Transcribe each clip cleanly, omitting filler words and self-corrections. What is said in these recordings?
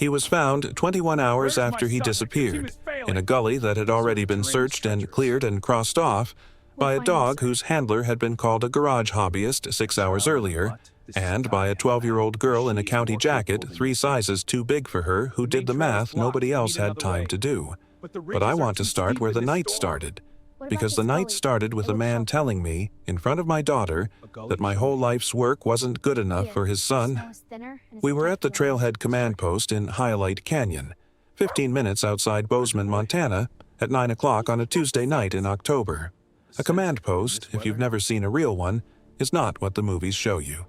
He was found 21 hours after he disappeared, in a gully that had already been searched and cleared and crossed off by a dog whose handler had been called a garage hobbyist 6 hours earlier, and by a 12-year-old girl in a county jacket 3 sizes too big for her who did the math nobody else had time to do. But I want to start where the night started, because the night started with a man telling me, in front of my daughter, that my whole life's work wasn't good enough for his son. We were at the Trailhead Command Post in Hyalite Canyon, 15 minutes outside Bozeman, Montana, at 9 o'clock on a Tuesday night in October. A command post, if you've never seen a real one, is not what the movies show you.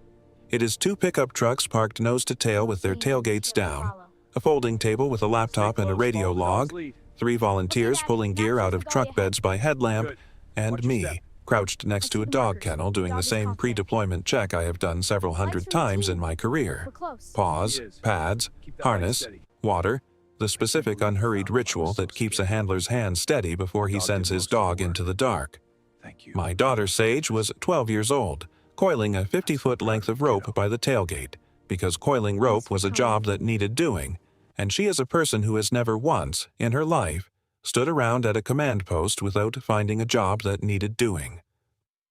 It is 2 pickup trucks parked nose to tail with their tailgates down, a folding table with a laptop and a radio log, 3 volunteers pulling gear out of truck beds by headlamp, and me, crouched next to a dog kennel doing the same pre-deployment check I have done several hundred times in my career. Pause, pads, harness, water, the specific unhurried ritual that keeps a handler's hand steady before he sends his dog into the dark. My daughter Sage was 12 years old, coiling a 50-foot length of rope by the tailgate, because coiling rope was a job that needed doing, and she is a person who has never once, in her life, stood around at a command post without finding a job that needed doing.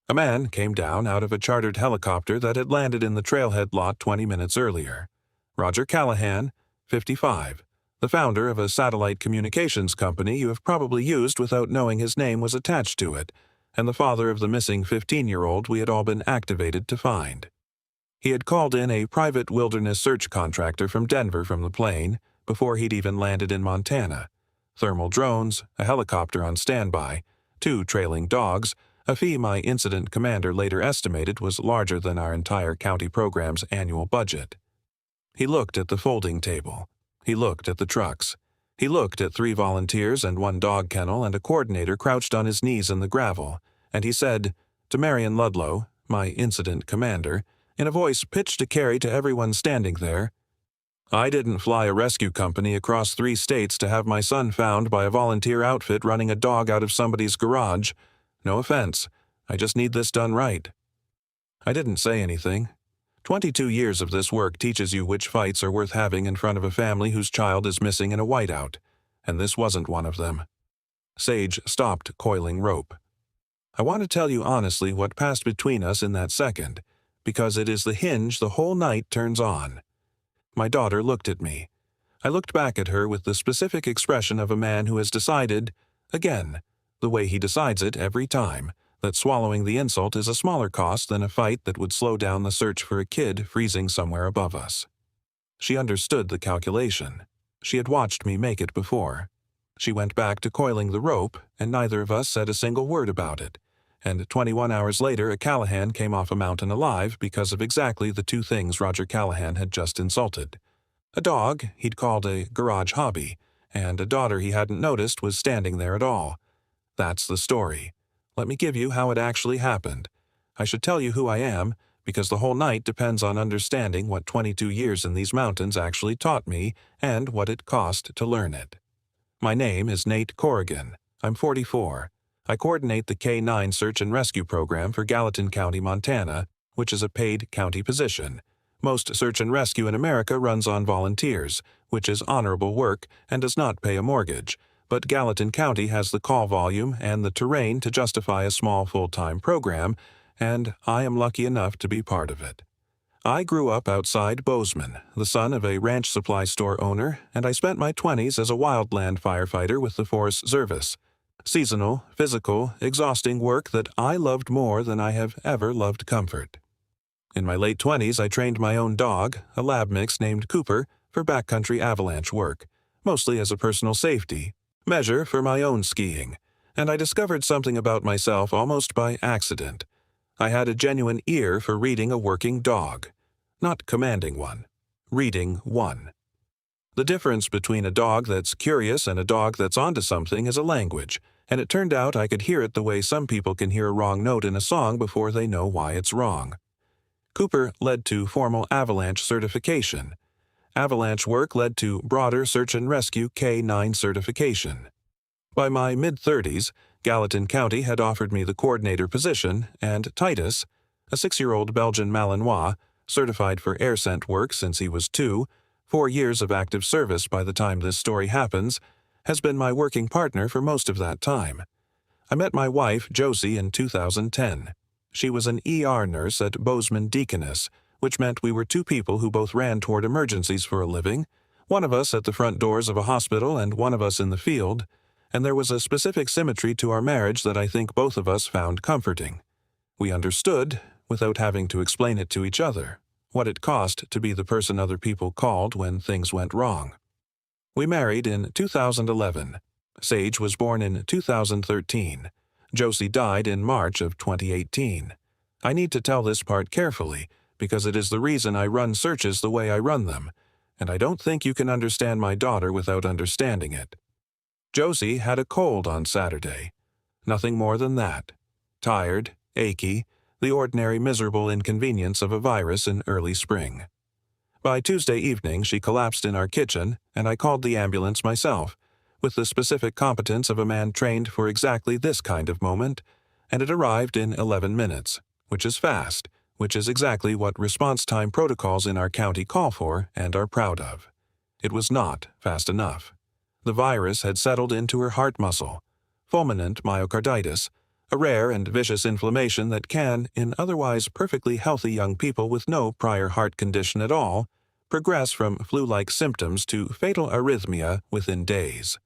A man came down out of a chartered helicopter that had landed in the trailhead lot 20 minutes earlier. Roger Callahan, 55, the founder of a satellite communications company you have probably used without knowing his name was attached to it, and the father of the missing 15-year-old we had all been activated to find. He had called in a private wilderness search contractor from Denver from the plane before he'd even landed in Montana. Thermal drones, a helicopter on standby, 2 trailing dogs, a fee my incident commander later estimated was larger than our entire county program's annual budget. He looked at the folding table. He looked at the trucks. He looked at 3 volunteers and 1 dog kennel and a coordinator crouched on his knees in the gravel, and he said, to Marion Ludlow, my incident commander, in a voice pitched to carry to everyone standing there, I didn't fly a rescue company across 3 states to have my son found by a volunteer outfit running a dog out of somebody's garage. No offense, I just need this done right. I didn't say anything. 22 years of this work teaches you which fights are worth having in front of a family whose child is missing in a whiteout, and this wasn't one of them. Sage stopped coiling rope. I want to tell you honestly what passed between us in that second, because it is the hinge the whole night turns on. My daughter looked at me. I looked back at her with the specific expression of a man who has decided, again, the way he decides it every time, that swallowing the insult is a smaller cost than a fight that would slow down the search for a kid freezing somewhere above us. She understood the calculation. She had watched me make it before. She went back to coiling the rope, and neither of us said a single word about it. And 21 hours later, a Callahan came off a mountain alive because of exactly the 2 things Roger Callahan had just insulted. A dog he'd called a garage hobby, and a daughter he hadn't noticed was standing there at all. That's the story. Let me give you how it actually happened. I should tell you who I am, because the whole night depends on understanding what 22 years in these mountains actually taught me and what it cost to learn it. My name is Nate Corrigan. I'm 44. I coordinate the K-9 search and rescue program for Gallatin County, Montana, which is a paid county position. Most search and rescue in America runs on volunteers, which is honorable work and does not pay a mortgage, but Gallatin County has the call volume and the terrain to justify a small full-time program, and I am lucky enough to be part of it. I grew up outside Bozeman, the son of a ranch supply store owner, and I spent my 20s as a wildland firefighter with the Forest Service. Seasonal, physical, exhausting work that I loved more than I have ever loved comfort. In my late 20s, I trained my own dog, a lab mix named Cooper, for backcountry avalanche work, mostly as a personal safety measure for my own skiing, and I discovered something about myself almost by accident. I had a genuine ear for reading a working dog. Not commanding one. Reading one. The difference between a dog that's curious and a dog that's onto something is a language, and it turned out I could hear it the way some people can hear a wrong note in a song before they know why it's wrong. Cooper led to formal avalanche certification. Avalanche work led to broader search and rescue K-9 certification. By my mid-30s, Gallatin County had offered me the coordinator position, and Titus, a 6-year-old Belgian Malinois, certified for air scent work since he was 2, 4 years of active service by the time this story happens, has been my working partner for most of that time. I met my wife, Josie, in 2010. She was an ER nurse at Bozeman Deaconess, which meant we were two people who both ran toward emergencies for a living, one of us at the front doors of a hospital and one of us in the field, and there was a specific symmetry to our marriage that I think both of us found comforting. We understood, without having to explain it to each other, what it cost to be the person other people called when things went wrong. We married in 2011. Sage was born in 2013. Josie died in March of 2018. I need to tell this part carefully, because it is the reason I run searches the way I run them, and I don't think you can understand my daughter without understanding it. Josie had a cold on Saturday. Nothing more than that. Tired, achy, the ordinary miserable inconvenience of a virus in early spring. By Tuesday evening, she collapsed in our kitchen, and I called the ambulance myself, with the specific competence of a man trained for exactly this kind of moment, and it arrived in 11 minutes, which is fast, which is exactly what response time protocols in our county call for and are proud of. It was not fast enough. The virus had settled into her heart muscle, fulminant myocarditis, a rare and vicious inflammation that can, in otherwise perfectly healthy young people with no prior heart condition at all, progress from flu-like symptoms to fatal arrhythmia within days.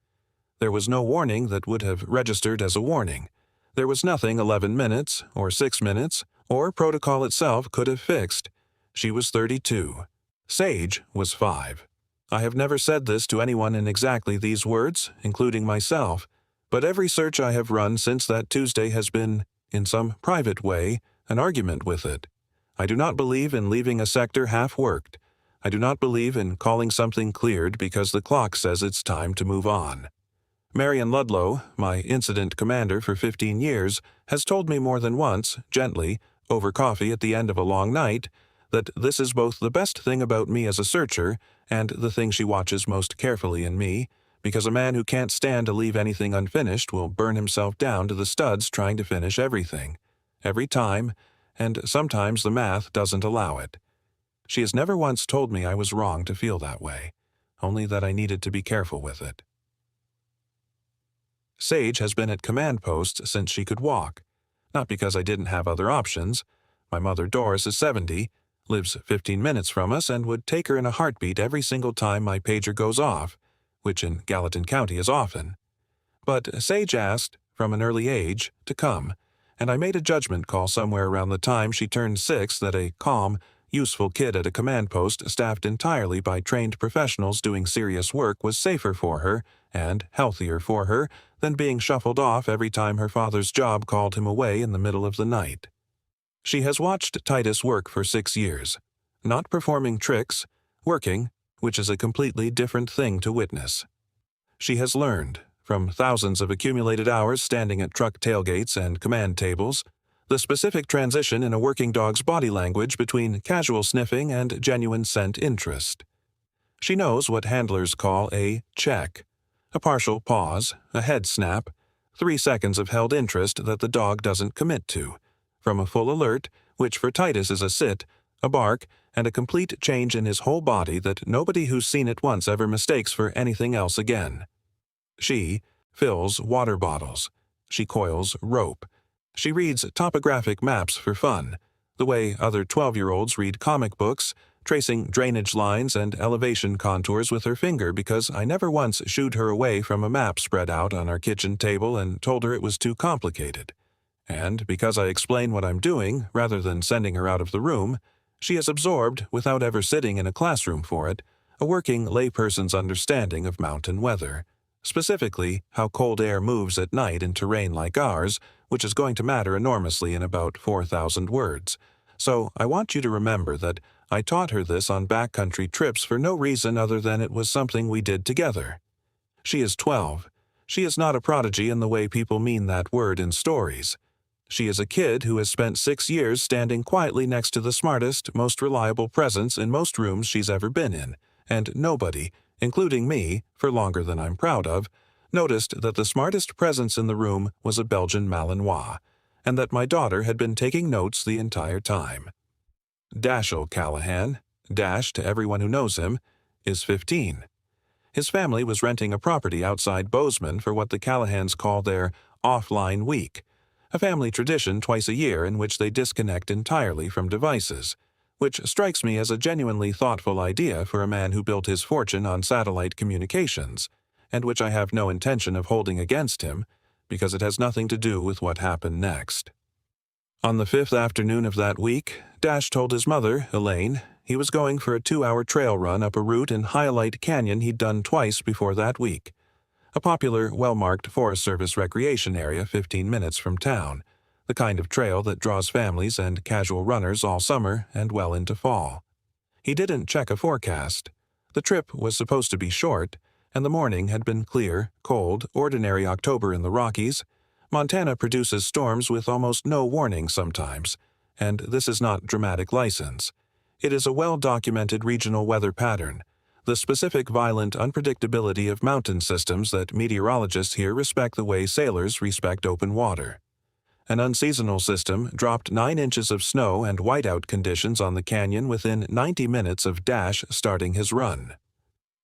There was no warning that would have registered as a warning. There was nothing 11 minutes, or 6 minutes, or protocol itself could have fixed. She was 32. Sage was 5. I have never said this to anyone in exactly these words, including myself, but every search I have run since that Tuesday has been, in some private way, an argument with it. I do not believe in leaving a sector half-worked. I do not believe in calling something cleared because the clock says it's time to move on. Marion Ludlow, my incident commander for 15 years, has told me more than once, gently, over coffee at the end of a long night, that this is both the best thing about me as a searcher and the thing she watches most carefully in me, because a man who can't stand to leave anything unfinished will burn himself down to the studs trying to finish everything. Every time, and sometimes the math doesn't allow it. She has never once told me I was wrong to feel that way, only that I needed to be careful with it. Sage has been at command post since she could walk, not because I didn't have other options. My mother Doris is 70, lives 15 minutes from us, and would take her in a heartbeat every single time my pager goes off, which in Gallatin County is often. But Sage asked, from an early age, to come, and I made a judgment call somewhere around the time she turned 6 that a calm, useful kid at a command post staffed entirely by trained professionals doing serious work was safer for her and healthier for her than being shuffled off every time her father's job called him away in the middle of the night. She has watched Titus work for 6 years, not performing tricks, working, which is a completely different thing to witness. She has learned, from thousands of accumulated hours standing at truck tailgates and command tables, the specific transition in a working dog's body language between casual sniffing and genuine scent interest. She knows what handlers call a check, a partial pause, a head snap, 3 seconds of held interest that the dog doesn't commit to, from a full alert, which for Titus is a sit, a bark, and a complete change in his whole body that nobody who's seen it once ever mistakes for anything else again. She fills water bottles. She coils rope. She reads topographic maps for fun, the way other 12-year-olds read comic books, tracing drainage lines and elevation contours with her finger because I never once shooed her away from a map spread out on our kitchen table and told her it was too complicated. And because I explain what I'm doing rather than sending her out of the room, she has absorbed, without ever sitting in a classroom for it, a working layperson's understanding of mountain weather, specifically how cold air moves at night in terrain like ours, which is going to matter enormously in about 4,000 words. So I want you to remember that I taught her this on backcountry trips for no reason other than it was something we did together. She is 12. She is not a prodigy in the way people mean that word in stories. She is a kid who has spent 6 years standing quietly next to the smartest, most reliable presence in most rooms she's ever been in, and nobody, including me, for longer than I'm proud of, noticed that the smartest presence in the room was a Belgian Malinois, and that my daughter had been taking notes the entire time. Dashiell Callahan, Dash to everyone who knows him, is 15. His family was renting a property outside Bozeman for what the Callahans call their offline week, a family tradition twice a year in which they disconnect entirely from devices, which strikes me as a genuinely thoughtful idea for a man who built his fortune on satellite communications, and which I have no intention of holding against him, because it has nothing to do with what happened next. On the 5th afternoon of that week, Dash told his mother, Elaine, he was going for a 2-hour trail run up a route in Hyalite Canyon he'd done twice before that week, a popular, well-marked Forest Service recreation area 15 minutes from town, the kind of trail that draws families and casual runners all summer and well into fall. He didn't check a forecast. The trip was supposed to be short, and the morning had been clear, cold, ordinary October in the Rockies. Montana produces storms with almost no warning sometimes, and this is not dramatic license. It is a well-documented regional weather pattern, the specific violent unpredictability of mountain systems that meteorologists here respect the way sailors respect open water. An unseasonal system dropped 9 inches of snow and whiteout conditions on the canyon within 90 minutes of Dash starting his run.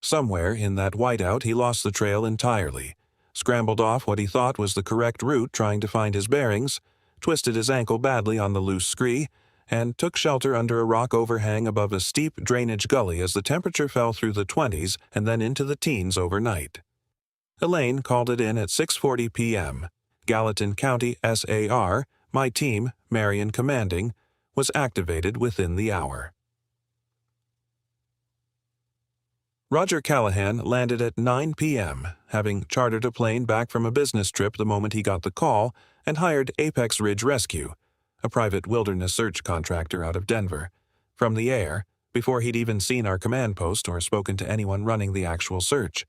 Somewhere in that whiteout he lost the trail entirely, scrambled off what he thought was the correct route trying to find his bearings, twisted his ankle badly on the loose scree, and took shelter under a rock overhang above a steep drainage gully as the temperature fell through the 20s and then into the teens overnight. Elaine called it in at 6:40 p.m. Gallatin County SAR, my team, Marion commanding, was activated within the hour. Roger Callahan landed at 9 p.m., having chartered a plane back from a business trip the moment he got the call and hired Apex Ridge Rescue, a private wilderness search contractor out of Denver, from the air, before he'd even seen our command post or spoken to anyone running the actual search.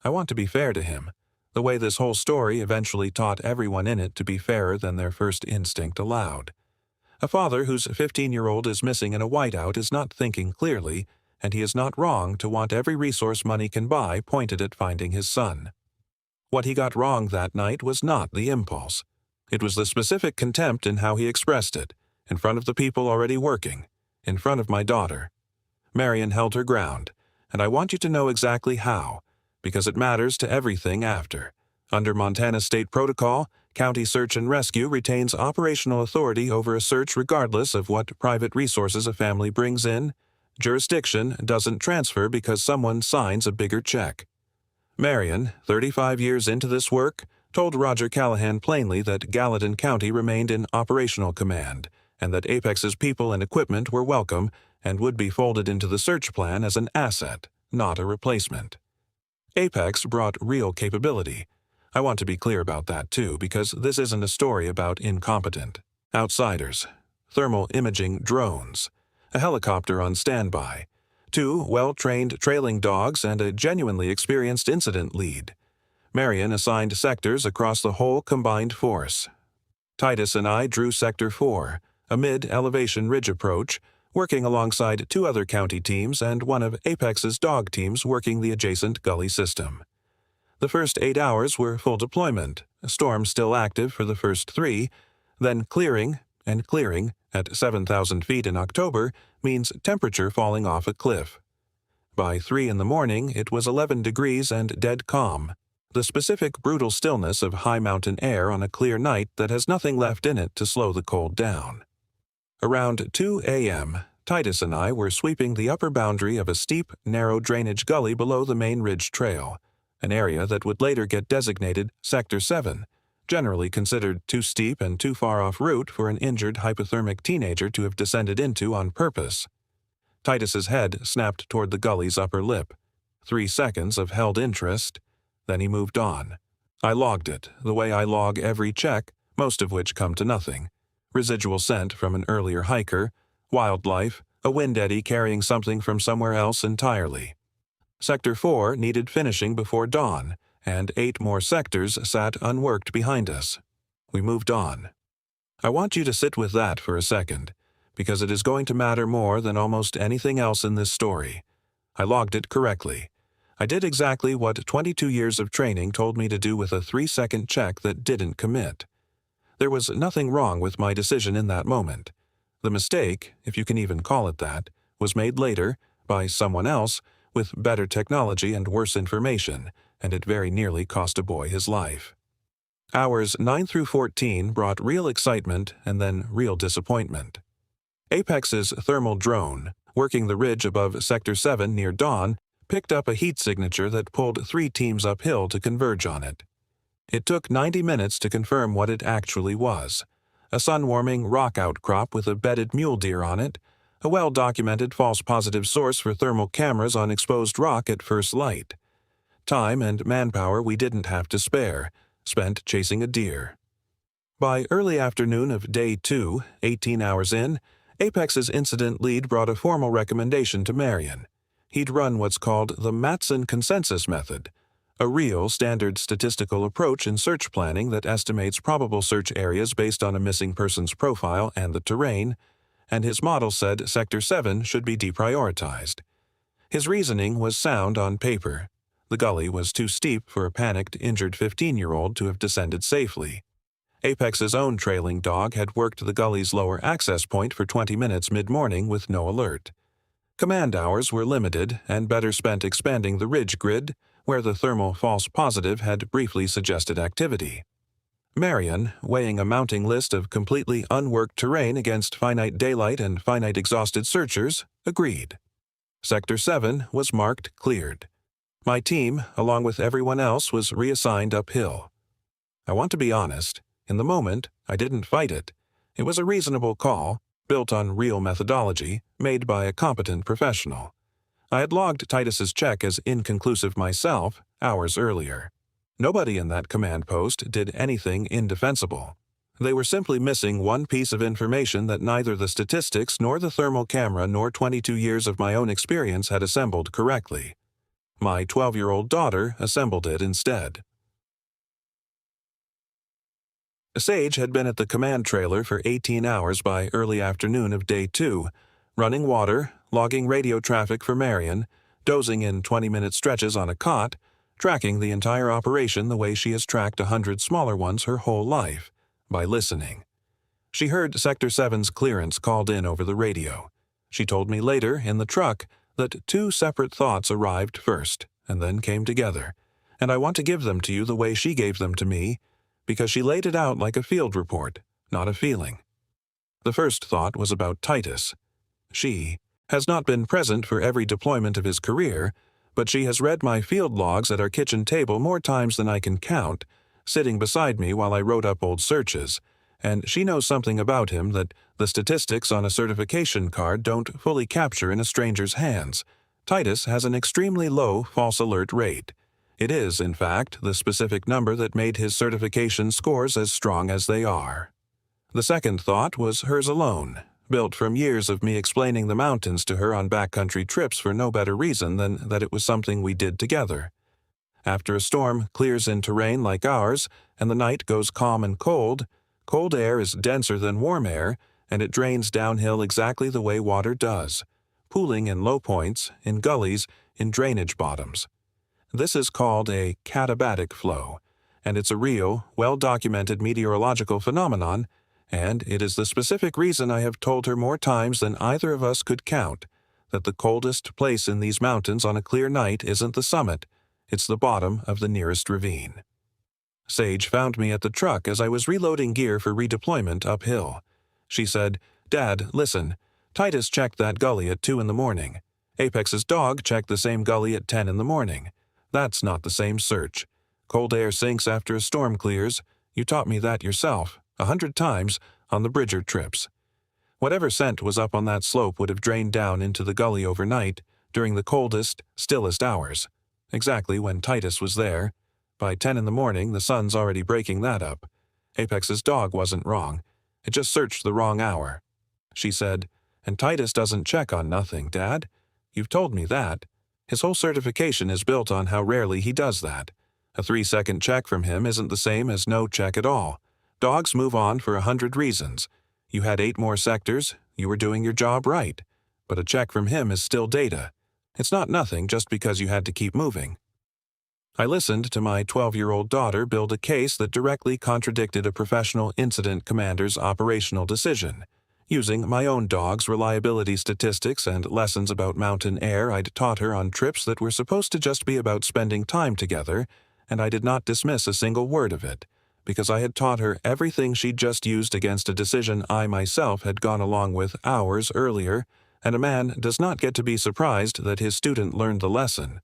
I want to be fair to him, the way this whole story eventually taught everyone in it to be fairer than their first instinct allowed. A father whose 15-year-old is missing in a whiteout is not thinking clearly, and he is not wrong to want every resource money can buy pointed at finding his son. What he got wrong that night was not the impulse. It was the specific contempt in how he expressed it, in front of the people already working, in front of my daughter. Marion held her ground, and I want you to know exactly how, because it matters to everything after. Under Montana State Protocol, County Search and Rescue retains operational authority over a search regardless of what private resources a family brings in. Jurisdiction doesn't transfer because someone signs a bigger check. Marion, 35 years into this work, told Roger Callahan plainly that Gallatin County remained in operational command, and that Apex's people and equipment were welcome and would be folded into the search plan as an asset, not a replacement. Apex brought real capability. I want to be clear about that too, because this isn't a story about incompetent outsiders. Thermal imaging drones, a helicopter on standby, 2 well-trained trailing dogs, and a genuinely experienced incident lead. Marion assigned sectors across the whole combined force. Titus and I drew Sector 4, a mid-elevation ridge approach, working alongside 2 other county teams and one of Apex's dog teams working the adjacent gully system. The first 8 hours were full deployment, a storm still active for the first 3, then clearing, and clearing at 7,000 feet in October means temperature falling off a cliff. By 3 in the morning, it was 11 degrees and dead calm, the specific brutal stillness of high mountain air on a clear night that has nothing left in it to slow the cold down. Around 2 a.m., Titus and I were sweeping the upper boundary of a steep, narrow drainage gully below the main ridge trail, an area that would later get designated Sector 7, generally considered too steep and too far off route for an injured hypothermic teenager to have descended into on purpose. Titus's head snapped toward the gully's upper lip. 3 seconds of held interest, then he moved on. I logged it, the way I log every check, most of which come to nothing. Residual scent from an earlier hiker, wildlife, a wind eddy carrying something from somewhere else entirely. Sector 4 needed finishing before dawn, and 8 more sectors sat unworked behind us. We moved on. I want you to sit with that for a second, because it is going to matter more than almost anything else in this story. I logged it correctly. I did exactly what 22 years of training told me to do with a 3-second check that didn't commit. There was nothing wrong with my decision in that moment. The mistake, if you can even call it that, was made later, by someone else, with better technology and worse information, and it very nearly cost a boy his life. Hours 9 through 14 brought real excitement and then real disappointment. Apex's thermal drone, working the ridge above Sector 7 near dawn, picked up a heat signature that pulled 3 teams uphill to converge on it. It took 90 minutes to confirm what it actually was: a sun-warming rock outcrop with a bedded mule deer on it, a well-documented false positive source for thermal cameras on exposed rock at first light. Time and manpower we didn't have to spare, spent chasing a deer. By early afternoon of Day 2, 18 hours in, Apex's incident lead brought a formal recommendation to Marion. He'd run what's called the Matson Consensus Method, a real standard statistical approach in search planning that estimates probable search areas based on a missing person's profile and the terrain, and his model said Sector 7 should be deprioritized. His reasoning was sound on paper. The gully was too steep for a panicked, injured 15-year-old to have descended safely. Apex's own trailing dog had worked the gully's lower access point for 20 minutes mid-morning with no alert. Command hours were limited and better spent expanding the ridge grid, where the thermal false positive had briefly suggested activity. Marion, weighing a mounting list of completely unworked terrain against finite daylight and finite exhausted searchers, agreed. Sector 7 was marked cleared. My team, along with everyone else, was reassigned uphill. I want to be honest. In the moment, I didn't fight it. It was a reasonable call, built on real methodology, made by a competent professional. I had logged Titus's check as inconclusive myself hours earlier. Nobody in that command post did anything indefensible. They were simply missing one piece of information that neither the statistics nor the thermal camera nor 22 years of my own experience had assembled correctly. My 12-year-old daughter assembled it instead. Sage had been at the command trailer for 18 hours by early afternoon of Day 2, running water, logging radio traffic for Marion, dozing in 20-minute stretches on a cot, tracking the entire operation the way she has tracked 100 smaller ones her whole life, by listening. She heard Sector 7's clearance called in over the radio. She told me later, in the truck, that 2 separate thoughts arrived first, and then came together, and I want to give them to you the way she gave them to me, because she laid it out like a field report, not a feeling. The first thought was about Titus. She has not been present for every deployment of his career, but she has read my field logs at our kitchen table more times than I can count, sitting beside me while I wrote up old searches, and she knows something about him that the statistics on a certification card don't fully capture in a stranger's hands. Titus has an extremely low false alert rate. It is, in fact, the specific number that made his certification scores as strong as they are. The second thought was hers alone, built from years of me explaining the mountains to her on backcountry trips for no better reason than that it was something we did together. After a storm clears in terrain like ours, and the night goes calm and cold air is denser than warm air, and it drains downhill exactly the way water does, pooling in low points, in gullies, in drainage bottoms. This is called a katabatic flow, and it's a real, well-documented meteorological phenomenon, and it is the specific reason I have told her more times than either of us could count that the coldest place in these mountains on a clear night isn't the summit, it's the bottom of the nearest ravine. Sage found me at the truck as I was reloading gear for redeployment uphill. She said, "Dad, listen, Titus checked that gully at 2 in the morning. Apex's dog checked the same gully at 10 in the morning. That's not the same search. Cold air sinks after a storm clears. You taught me that yourself, 100 times, on the Bridger trips. Whatever scent was up on that slope would have drained down into the gully overnight, during the coldest, stillest hours. Exactly when Titus was there. By 10 in the morning, the sun's already breaking that up. Apex's dog wasn't wrong. It just searched the wrong hour." She said, "And Titus doesn't check on nothing, Dad. You've told me that. His whole certification is built on how rarely he does that. A 3-second check from him isn't the same as no check at all. Dogs move on for 100 reasons. You had 8 more sectors, you were doing your job right. But a check from him is still data. It's not nothing just because you had to keep moving." I listened to my 12-year-old daughter build a case that directly contradicted a professional incident commander's operational decision. using my own dog's reliability statistics and lessons about mountain air I'd taught her on trips that were supposed to just be about spending time together, and I did not dismiss a single word of it, because I had taught her everything she'd just used against a decision I myself had gone along with hours earlier, and a man does not get to be surprised that his student learned the lesson.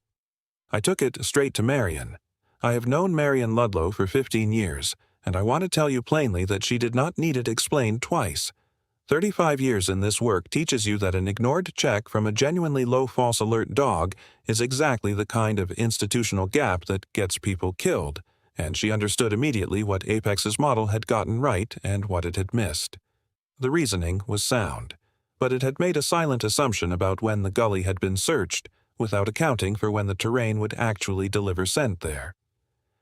I took it straight to Marion. I have known Marion Ludlow for 15 years, and I want to tell you plainly that she did not need it explained twice. 35 years in this work teaches you that an ignored check from a genuinely low false alert dog is exactly the kind of institutional gap that gets people killed, and she understood immediately what Apex's model had gotten right and what it had missed. The reasoning was sound, but it had made a silent assumption about when the gully had been searched, without accounting for when the terrain would actually deliver scent there.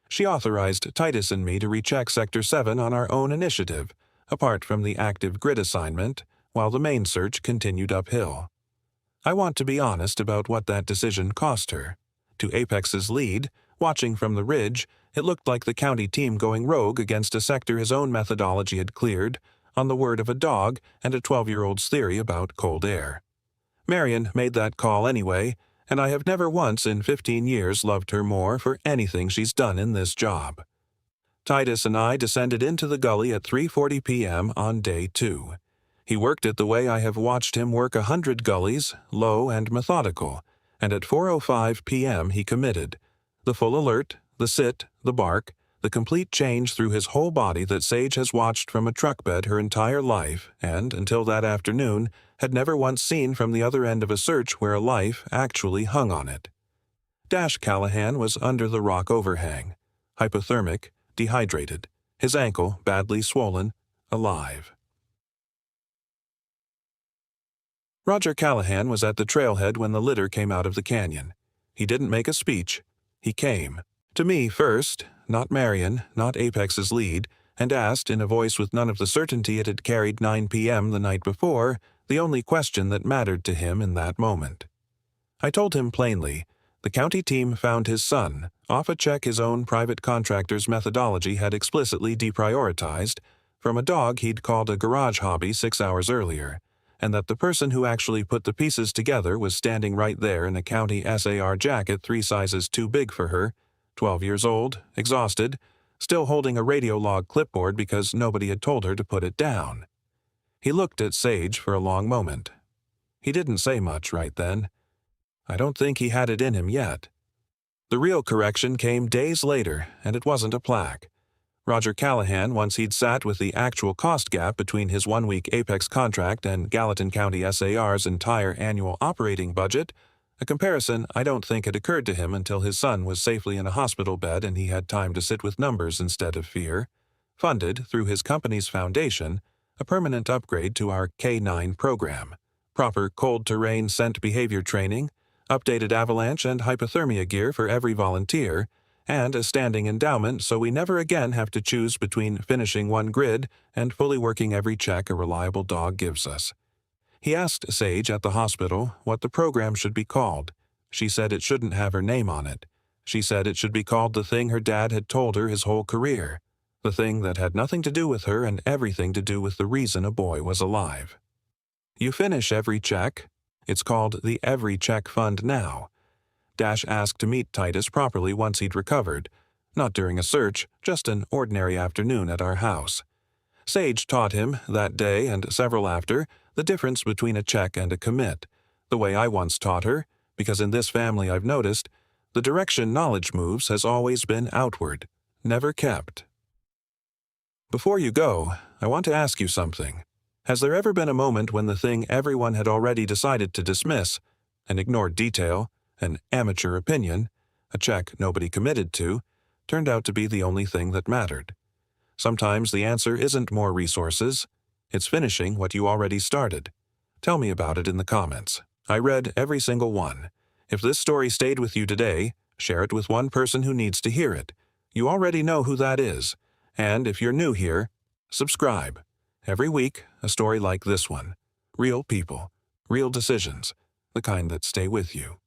She authorized Titus and me to recheck Sector 7 on our own initiative, apart from the active grid assignment, while the main search continued uphill. I want to be honest about what that decision cost her. To Apex's lead, watching from the ridge, it looked like the county team going rogue against a sector his own methodology had cleared, on the word of a dog and a 12-year-old's theory about cold air. Marion made that call anyway, and I have never once in 15 years loved her more for anything she's done in this job. Titus and I descended into the gully at 3:40 p.m. on day 2. He worked it the way I have watched him work 100 gullies, low and methodical, and at 4:05 p.m. he committed. The full alert, the sit, the bark, the complete change through his whole body that Sage has watched from a truck bed her entire life and, until that afternoon, had never once seen from the other end of a search where a life actually hung on it. Callahan was under the rock overhang, hypothermic, dehydrated, his ankle badly swollen, alive. Roger Callahan was at the trailhead when the litter came out of the canyon. He didn't make a speech. He came. To me first, not Marion, not Apex's lead, and asked, in a voice with none of the certainty it had carried 9 p.m. the night before, the only question that mattered to him in that moment. I told him plainly, the county team found his son, off a check his own private contractor's methodology had explicitly deprioritized, from a dog he'd called a garage hobby 6 hours earlier, and that the person who actually put the pieces together was standing right there in a county SAR jacket 3 sizes too big for her, 12 years old, exhausted, still holding a radio log clipboard because nobody had told her to put it down. He looked at Sage for a long moment. He didn't say much right then. I don't think he had it in him yet. The real correction came days later, and it wasn't a plaque. Roger Callahan, once he'd sat with the actual cost gap between his 1-week Apex contract and Gallatin County SAR's entire annual operating budget, a comparison I don't think had occurred to him until his son was safely in a hospital bed and he had time to sit with numbers instead of fear, funded, through his company's foundation, a permanent upgrade to our K9 program, proper cold terrain scent behavior training, updated avalanche and hypothermia gear for every volunteer, and a standing endowment so we never again have to choose between finishing one grid and fully working every check a reliable dog gives us. He asked Sage at the hospital what the program should be called. She said it shouldn't have her name on it. She said it should be called the thing her dad had told her his whole career, the thing that had nothing to do with her and everything to do with the reason a boy was alive. You finish every check. It's called the Every Check Fund now. Dash asked to meet Titus properly once he'd recovered, not during a search, just an ordinary afternoon at our house. Sage taught him, that day and several after, the difference between a check and a commit, the way I once taught her, because in this family I've noticed, the direction knowledge moves has always been outward, never kept. Before you go, I want to ask you something. Has there ever been a moment when the thing everyone had already decided to dismiss, an ignored detail, an amateur opinion, a check nobody committed to, turned out to be the only thing that mattered? Sometimes the answer isn't more resources. It's finishing what you already started. Tell me about it in the comments. I read every single one. If this story stayed with you today, share it with one person who needs to hear it. You already know who that is. And if you're new here, subscribe. Every week, a story like this one. Real people, real decisions, the kind that stay with you.